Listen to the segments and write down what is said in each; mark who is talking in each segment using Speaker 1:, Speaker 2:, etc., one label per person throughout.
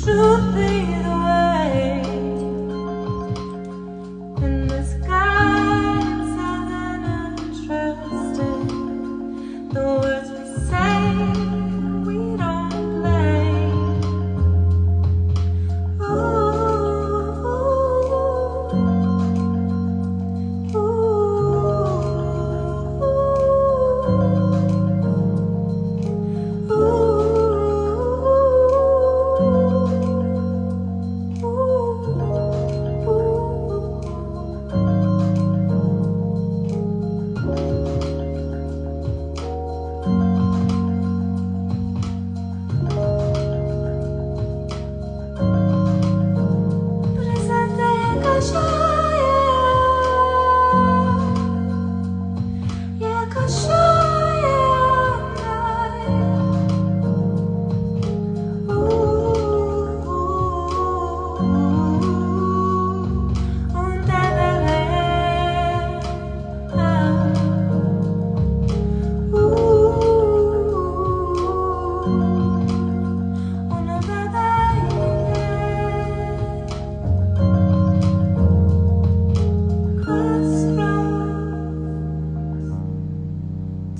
Speaker 1: Truth lead the way in the sky and southern untrusted. The words we say, we don't blame. Ooh, ooh, ooh, ooh.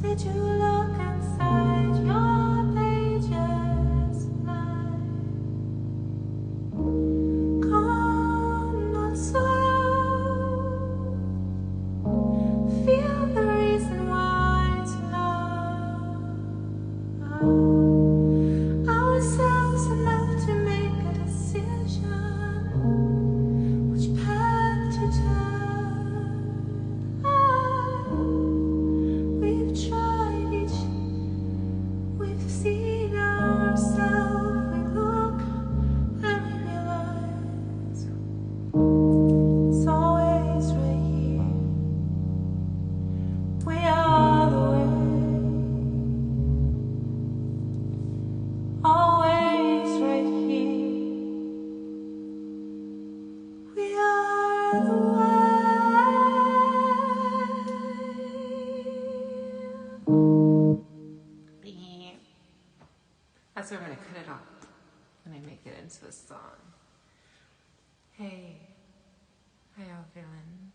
Speaker 1: Did you look inside your pages of life? Calm, not sorrow. Feel the reason why to love ourselves enough to make a decision which path to turn. We've tried each, we've seen ourselves, we look and we realize it's always right here. We are the way, always right here. We are the way. That's where I'm going to cut it off when I make it into a song. Hey, how y'all feeling?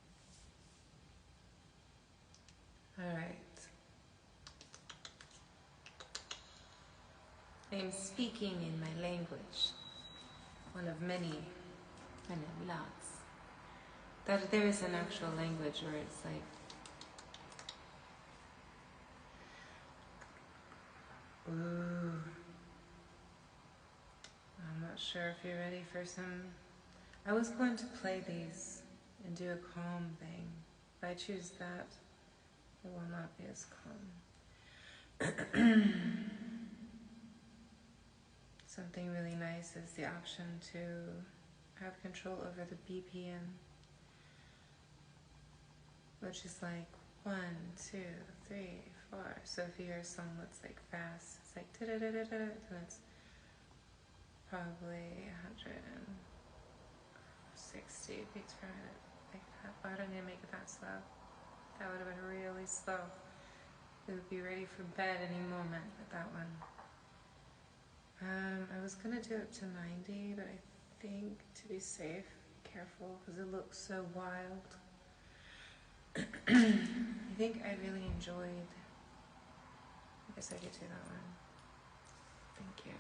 Speaker 1: Alright. I am speaking in my language, one of many, and lots. That there is an actual language where it's like, ooh. I'm not sure if you're ready for some. I was going to play these and do a calm thing. If I choose that, it will not be as calm. Something really nice is the option to have control over the BPM, which is like 1, 2, 3, 4. So if you hear a song that's like fast, it's like da-da-da-da-da, then it's probably 160 beats per minute, like that. Why would I need to make it that slow? That would have been really slow. We would be ready for bed any moment with that one. I was gonna do it to 90, but I think to be safe, careful, because it looks so wild. I think I really enjoyed. I guess I could do that one. Thank you.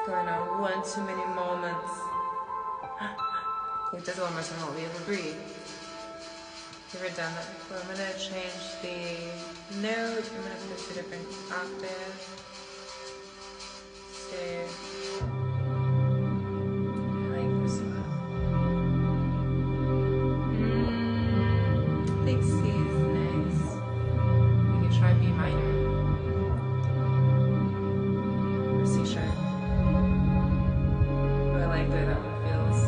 Speaker 1: Going on one too many moments. It does one more time while we ever breathe. You ever done that before? I'm gonna change the note. I'm gonna put it to a different octave. So I like this one. I think C is nice. We could try B minor. Or C sharp. I like the way that one feels.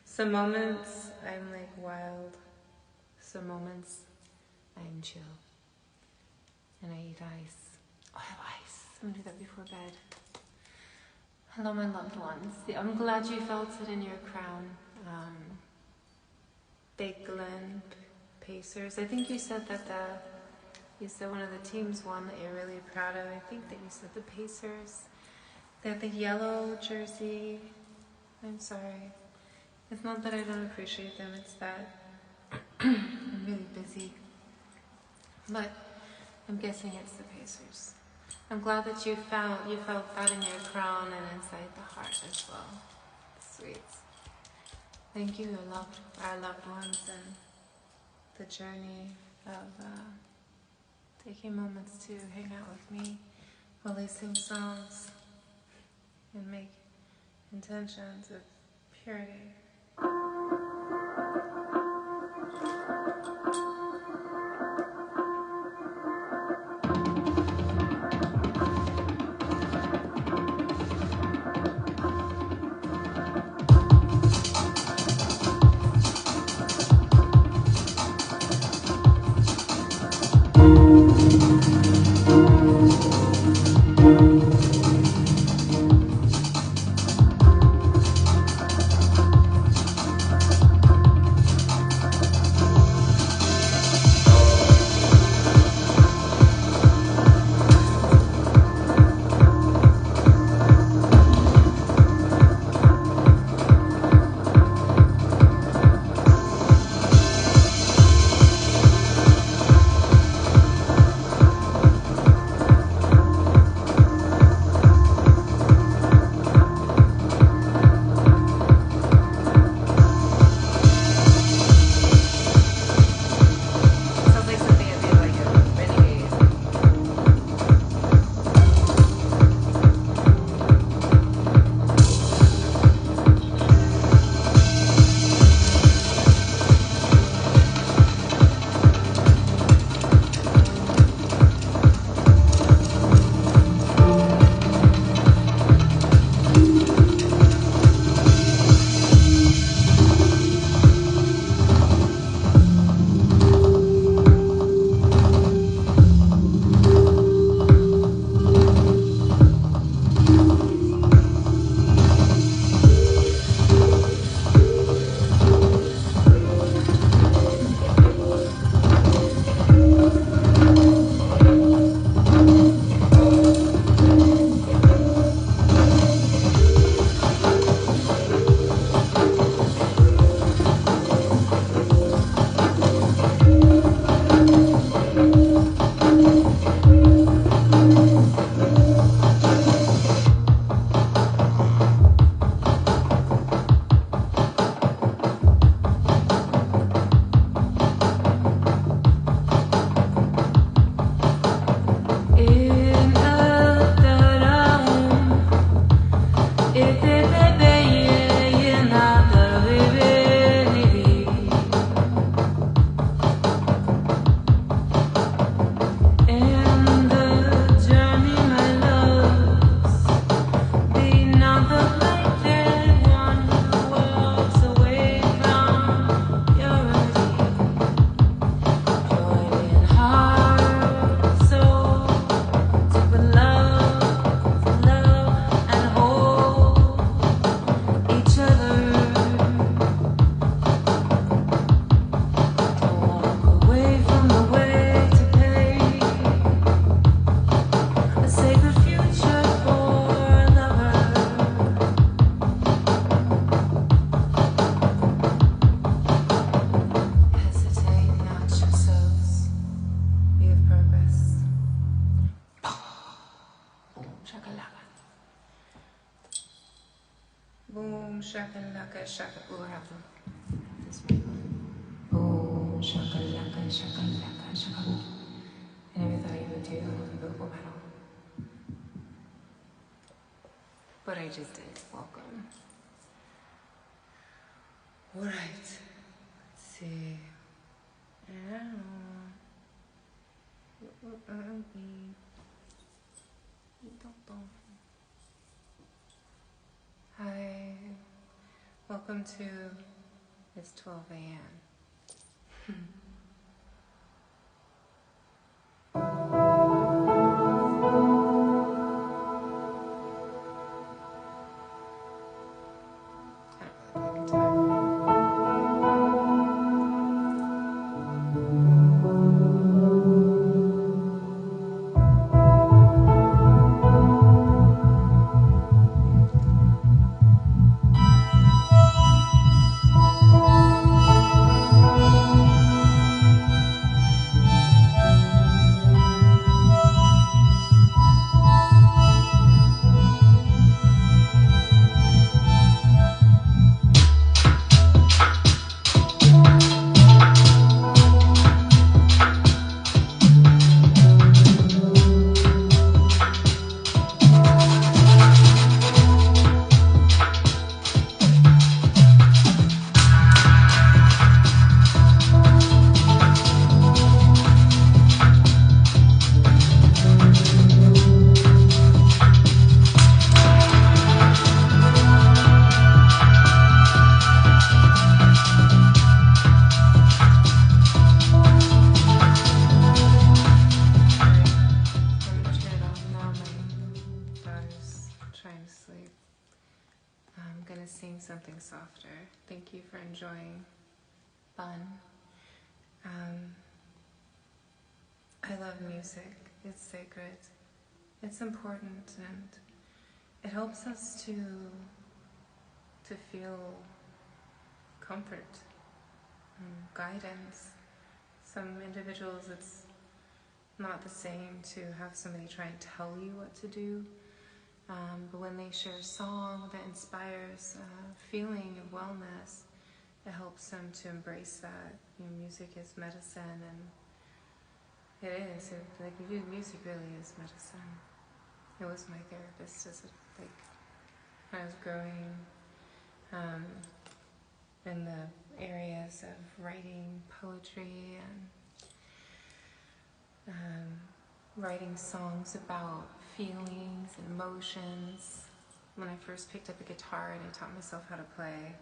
Speaker 1: Some moments I'm like wild. Some moments I'm chill. And I eat ice. Oh, I have ice. I'm gonna do that before bed. Hello, my loved ones. I'm glad you felt it in your crown. Big Glen, Pacers. I think you said that you said one of the teams won that you're really proud of. I think that you said the Pacers. They have the yellow jersey. I'm sorry. It's not that I don't appreciate them, it's that I'm really busy. But I'm guessing it's the Pacers. I'm glad that you felt that in your crown and inside the heart as well. Sweet. Thank you, our loved ones, and the journey of taking moments to hang out with me while they sing songs and make intentions of purity. Boom, shakalaka, shaka. Ooh, I have this one. Boom, shakalaka, shakalaka, shaka. I never thought you would do vocal metal. But I just did. Welcome. Alright. Let's see. Hi. Welcome to It's 12 a.m. thank you for enjoying fun. I love music. It's sacred. It's important, and it helps us to feel comfort and guidance. Some individuals, it's not the same to have somebody try and tell you what to do, but when they share a song that inspires a feeling of wellness, it helps them to embrace that. You know, music is medicine, and it is. Music really is medicine. It was my therapist when I was growing in the areas of writing poetry and writing songs about feelings and emotions. When I first picked up a guitar and I taught myself how to play,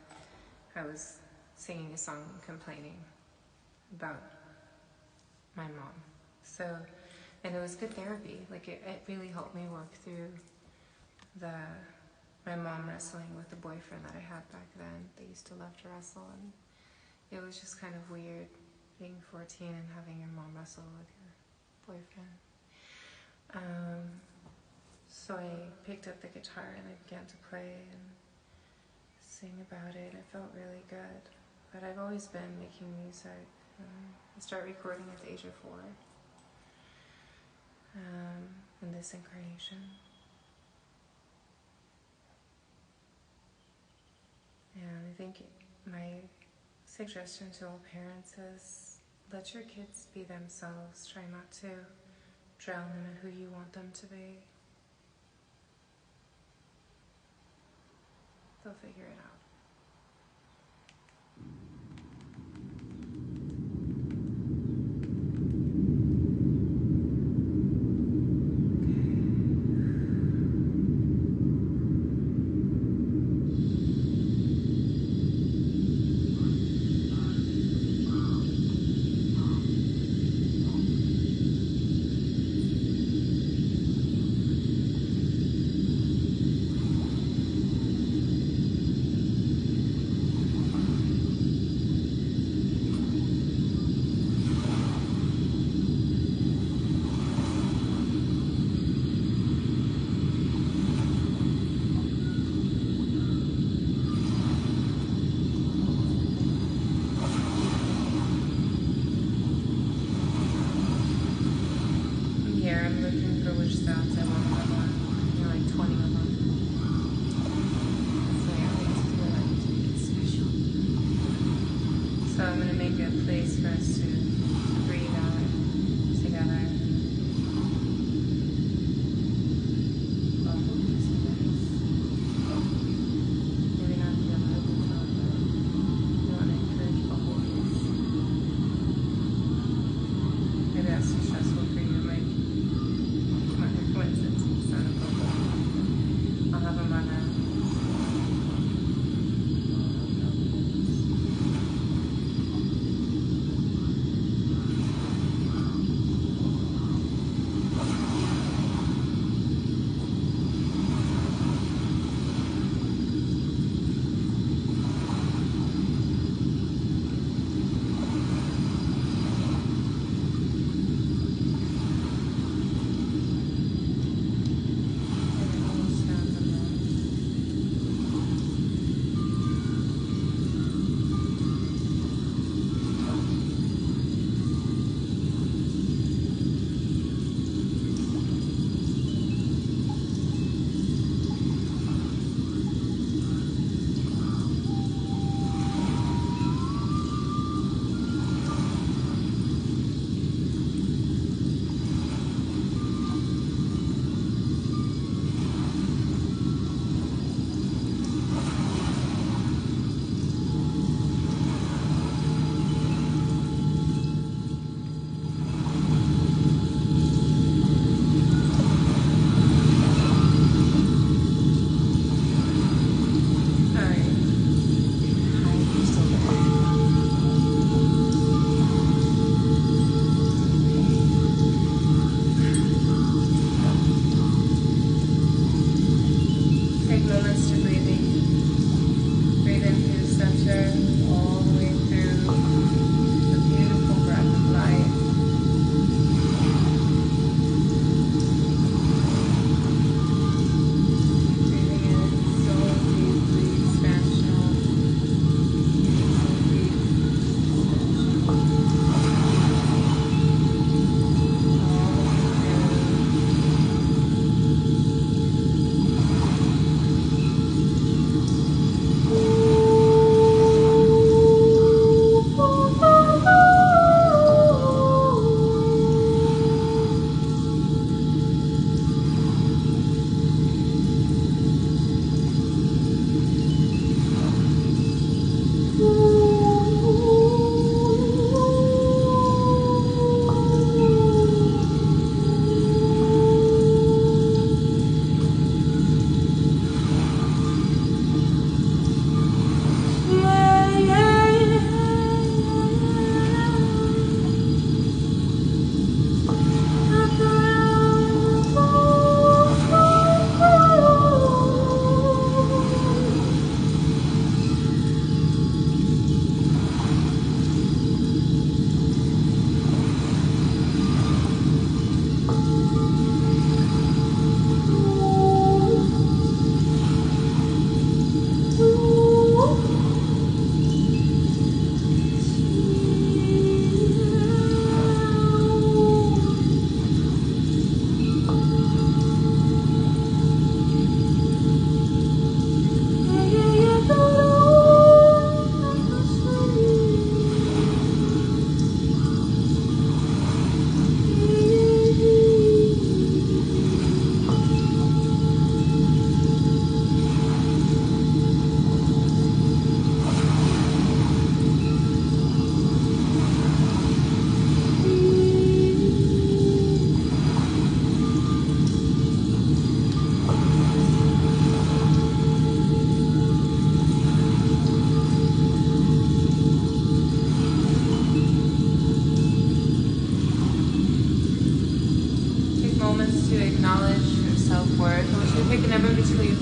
Speaker 1: I was singing a song complaining about my mom. And it was good therapy. It really helped me work through my mom wrestling with the boyfriend that I had back then. They used to love to wrestle, and it was just kind of weird being 14 and having your mom wrestle with your boyfriend. So I picked up the guitar and I began to play and sing about it. It felt really good. But I've always been making music. I started recording at the age of 4 in this incarnation. And I think my suggestion to all parents is let your kids be themselves. Try not to drown them in who you want them to be. They'll figure it out. I'm looking for which sounds I want to have on. There are like 20 of them. So yeah, I like to make it special. So I'm going to make a place for us to breathe out together. Maybe not feel like it's all, but we want to encourage bubbles. Maybe that's too stressful for you. I'll have them on a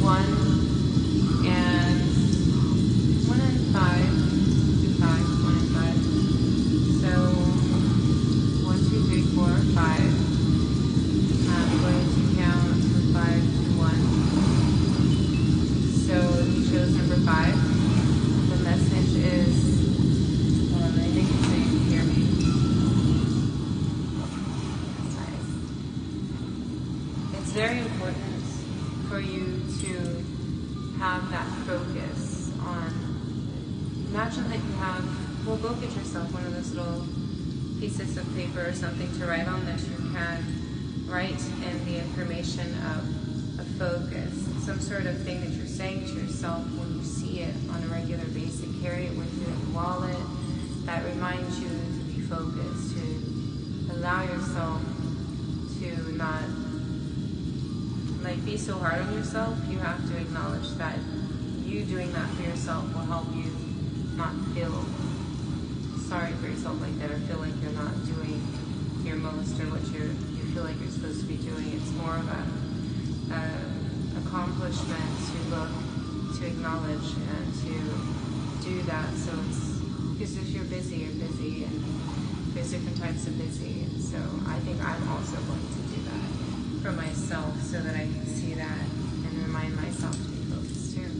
Speaker 1: 1 and 1 and 5. Do 5, 1 and 5. So 1, 2, 3, 4, 5. I'm going to count from 5 to 1. So you chose number 5. The message is, hold on, let me make it so you can hear me. That's nice. It's very important for you to have that focus on, imagine that you have, well, go get yourself one of those little pieces of paper or something to write on that you can write in the information of a focus, some sort of thing that you're saying to yourself when you see it on a regular basis. Carry it with you in your wallet that reminds you to be focused, to allow yourself to not be so hard on yourself. You have to acknowledge that you doing that for yourself will help you not feel sorry for yourself like that, or feel like you're not doing your most or what you feel like you're supposed to be doing. It's more of a accomplishment to look, to acknowledge, and to do that. So it's, because if you're busy, you're busy, and there's different types of busy. And so I think I'm also going to do that for myself so that I can see that and remind myself to be focused too.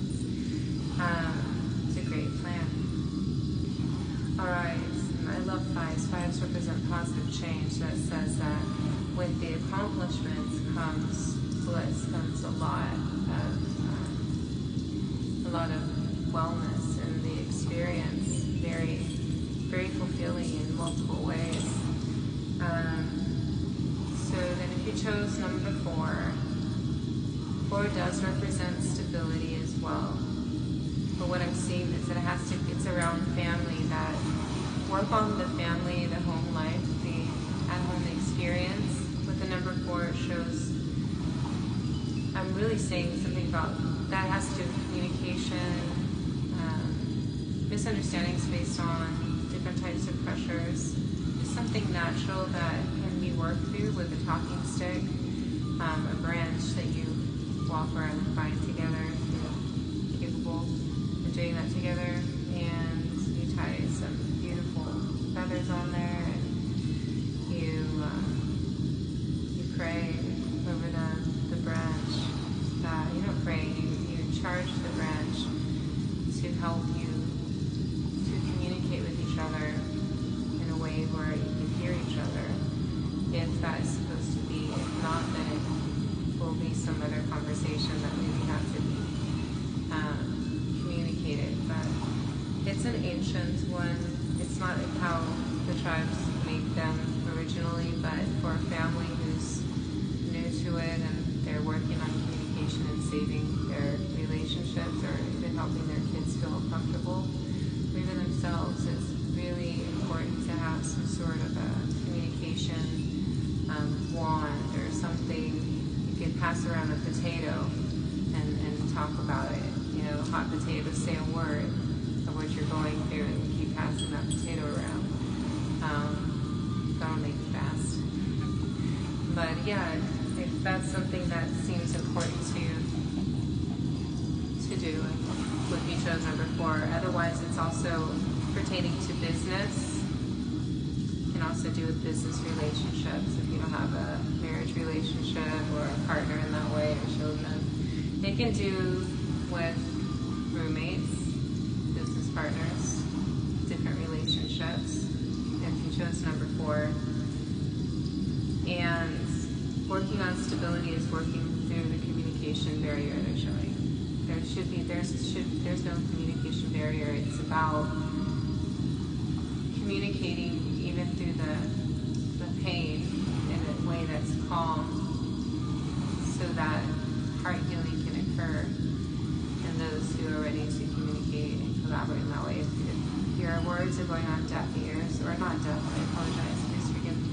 Speaker 1: It's a great plan. Alright, I love 5s. 5s represent positive change. That says that with the accomplishments comes bliss, comes a lot of wellness, and the experience very, very fulfilling in multiple ways. So then if you chose number 4, 4 does represent stability as well. But what I'm seeing is that it's around family, that work on the family, the home life, the at-home experience. With the number 4, it shows, I'm really saying something about, that has to do with communication, misunderstandings based on different types of pressures. Just something natural that can be worked through with a talking stick, a branch that you walk around and find together, if you're capable of doing that together, and you tie some beautiful feathers on there, and you pray over the branch. You don't pray, you charge the branch to help you to communicate with each other in a way where you can hear each other, if that is supposed to be. If not, then it will be some other conversation that maybe has to be communicated. But it's an ancient one. It's not like how the tribes make them originally, but for a family who's new to it and they're working on communication and saving their relationships, or even helping their kids feel comfortable, or even themselves, it's really important to have some sort of a communication wand or something. You could pass around a potato and talk about it. You know, hot potatoes, say a word of what you're going through, and keep passing that potato around. That'll make it fast. But yeah, if that's something that seems important to do with you chose number 4. Otherwise, it's also pertaining to business. It can also do with business relationships if you don't have a marriage relationship or a partner in that way, or children. It can do with roommates, business partners, different relationships, if you chose number 4. And working on stability is working through the communication barrier they're showing. There's no communication barrier. It's about communicating even through the pain in a way that's calm, so that heart healing can occur in those who are ready to communicate and collaborate in that way. If your words are going on deaf ears, or not deaf, I apologize, please forgive me.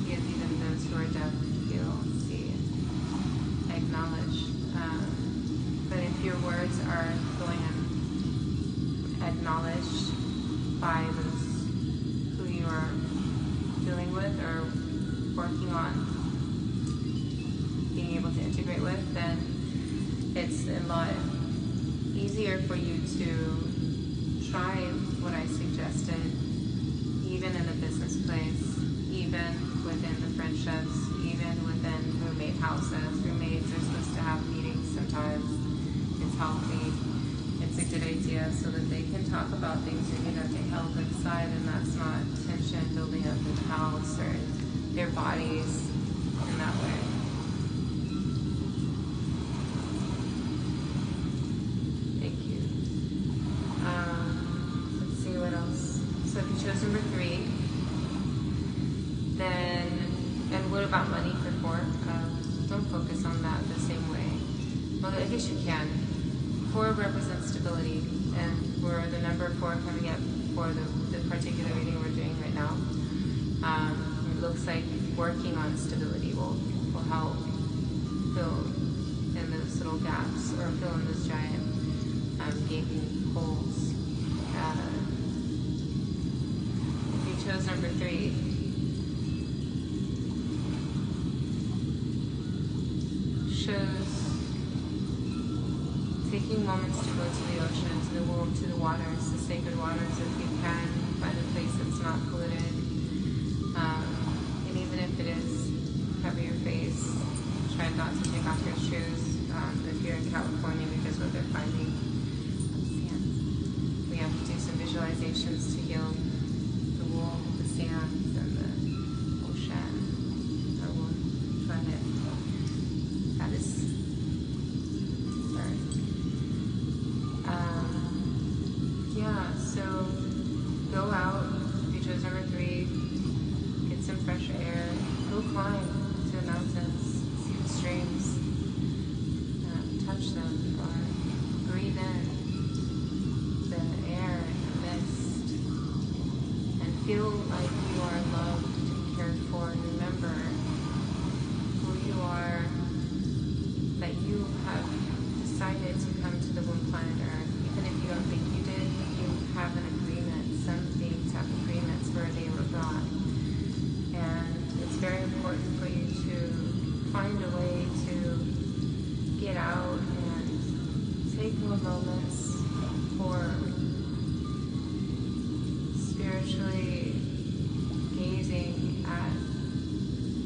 Speaker 1: Even those who are deaf feel, see, acknowledge. But if your words are going acknowledged by those who you are dealing with or working on, being able to integrate with, then it's a lot easier for you to try what I suggested, even in the business place, even within the friendships, even within roommate houses. Roommates are supposed to have meetings sometimes. It's healthy. It's a good idea so that they can talk about things that need to be held inside, and that's not tension building up in the house or their bodies in that way. Thank you. Let's see what else. So if you chose number 3, then, and what about money for 4? Don't focus on that the same way. Well, I guess you can. 4 represents stability, and for the number 4 coming up for the particular reading we're doing right now, it looks like working on stability will help fill in those little gaps, or fill in those giant gaping holes. If you chose number 3, shows taking moments to go to the ocean, to the womb, to the waters, the sacred waters, if you can, find a place that's not polluted. And even if it is, cover your face, try not to take off your shoes if you're in California, because what they're finding, sand. We have to do some visualizations to heal the womb, the sands, and the ocean. I will try it. That is yeah, so go out, if you chose number 3, get some fresh air, go climb to the mountains, see the streams, touch them, or breathe in the air and the mist, and feel like you are loved and cared for, and remember who you are, that you have decided to come to the one planet Earth. Even if you don't think you did, you have an agreement. Some beings have agreements where they were brought. And it's very important for you to find a way to get out and take more moments for spiritually gazing at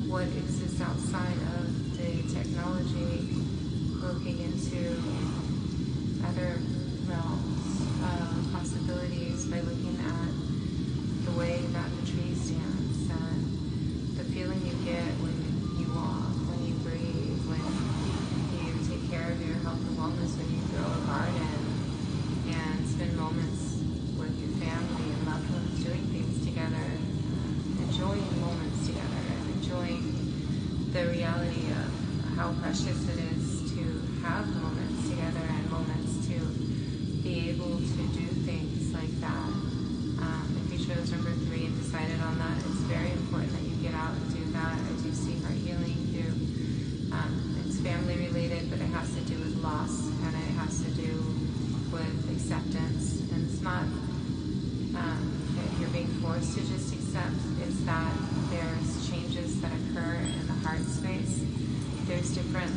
Speaker 1: what exists outside of the technology, looking into other realms of possibilities by looking at the way that the tree stands, and the feeling you get when you walk, when you breathe, when you take care of your health and wellness, when you grow a garden, and spend moments with your family and loved ones doing things together, enjoying moments together, and enjoying the reality of how precious it is to have moments together and moments to be able to do things like that. If you chose number 3 and decided on that, it's very important that you get out and do that. I do see heart healing through, it's family related, but it has to do with loss, and it has to do with acceptance. And it's not that you're being forced to just accept, it's that there's changes that occur in the heart space. There's different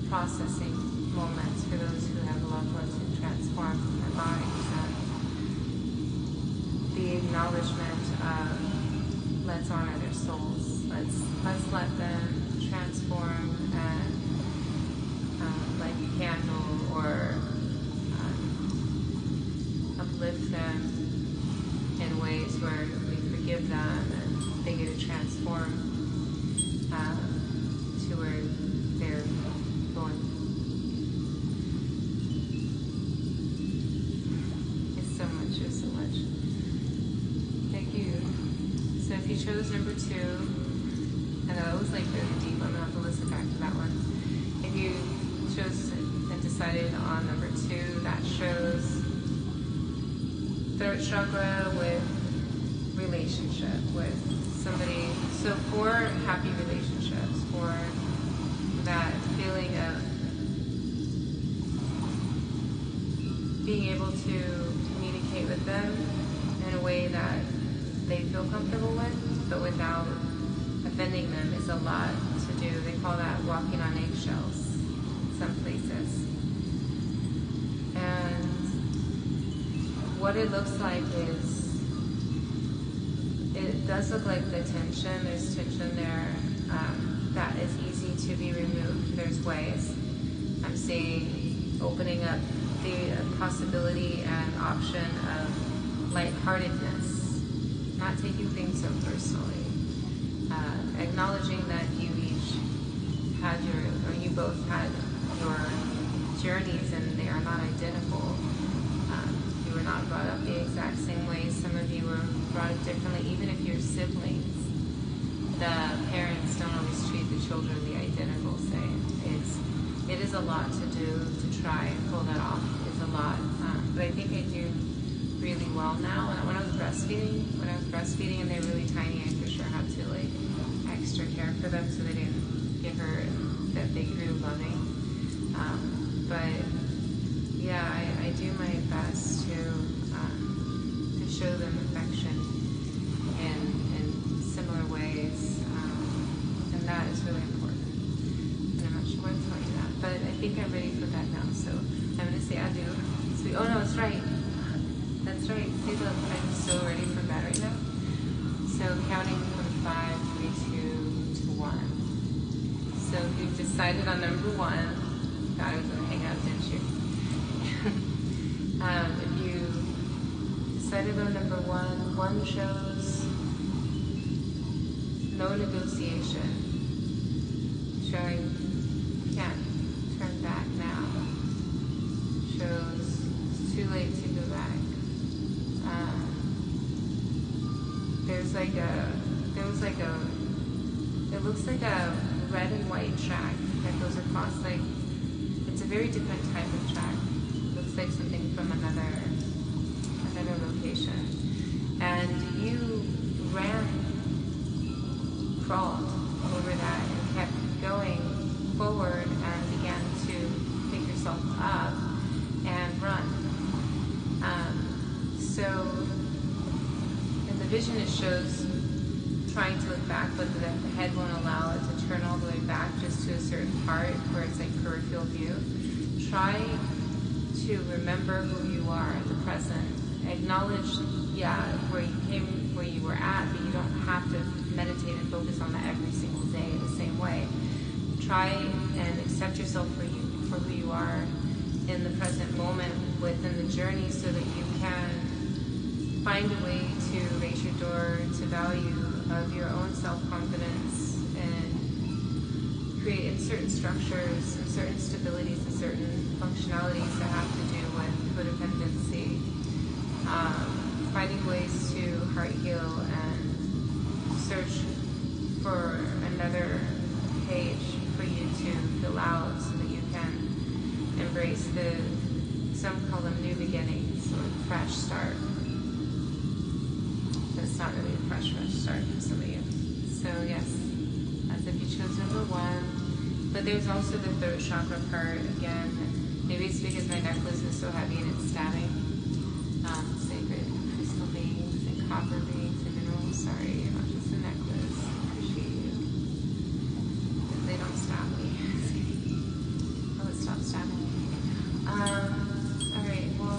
Speaker 1: processing moments for those who have loved ones who transform their bodies, and the acknowledgement of let's honor their souls, let's let them transform and light a candle, or uplift them in ways where we forgive them and they get to transform to where they're going. It's so much, it's so much. Thank you. So if you chose number 2, and that was like really deep, I'm gonna have to listen back to that one. If you chose and decided on number 2, that shows throat chakra with relationship with somebody. So 4 happy relationships, 4 that feeling of being able to communicate with them in a way that they feel comfortable with, but without offending them, is a lot to do. They call that walking on eggshells in some places. And what it looks like is, it does look like the tension, there's tension there that is easy to be removed. There's ways. I'm seeing opening up the possibility and option of lightheartedness, not taking things so personally, acknowledging that you each had you both had your journeys and they are not identical. You were not brought up the exact same way. Some of you were brought up differently, even if you're siblings. The parents don't always treat the children the identical same. It is a lot to do to try and pull that off. It's a lot, but I think I do really well now. When I was breastfeeding and they were really tiny, I for sure had to like extra care for them so they didn't get hurt and that they grew loving. But yeah, I do my best to show them affection in similar ways, and that is really important. And I'm not sure why I'm telling you that, but I think I'm ready for bed now. So I'm going to say adieu. Oh no, it's right. That's right. See, look, I'm so ready for bed right now. So counting from 5, 3, 2 to 1. So you've decided on number 1. God, I was going to hang out, didn't you? If you decided on number 1, 1 shows no negotiation, showing can't turn back now, shows it's too late to go back. It looks like a red and white track that goes across, like, it's a very different type of track. It looks like something from another location. And you crawled over that and kept going forward and began to pick yourself up and run. So in the vision it shows trying to look back, but the head won't allow it to turn all the way back just to a certain part where it's like peripheral view. Try to remember who you are at the present. Acknowledge, where you came, where you were at, but you don't have to meditate and focus on that every single day the same way. Try and accept yourself for who you are in the present moment within the journey, so that you can find a way to raise your door to value of your own self-confidence and create certain structures and certain stabilities and certain functionalities that have to do with codependency. Finding ways to heart heal and search for another page for you to fill out so that you can embrace some call them new beginnings or fresh start. But it's not really a fresh start for some of you. So yes, as if you chose number 1. But there's also the throat chakra part again. Maybe it's because my necklace is so heavy and it's static.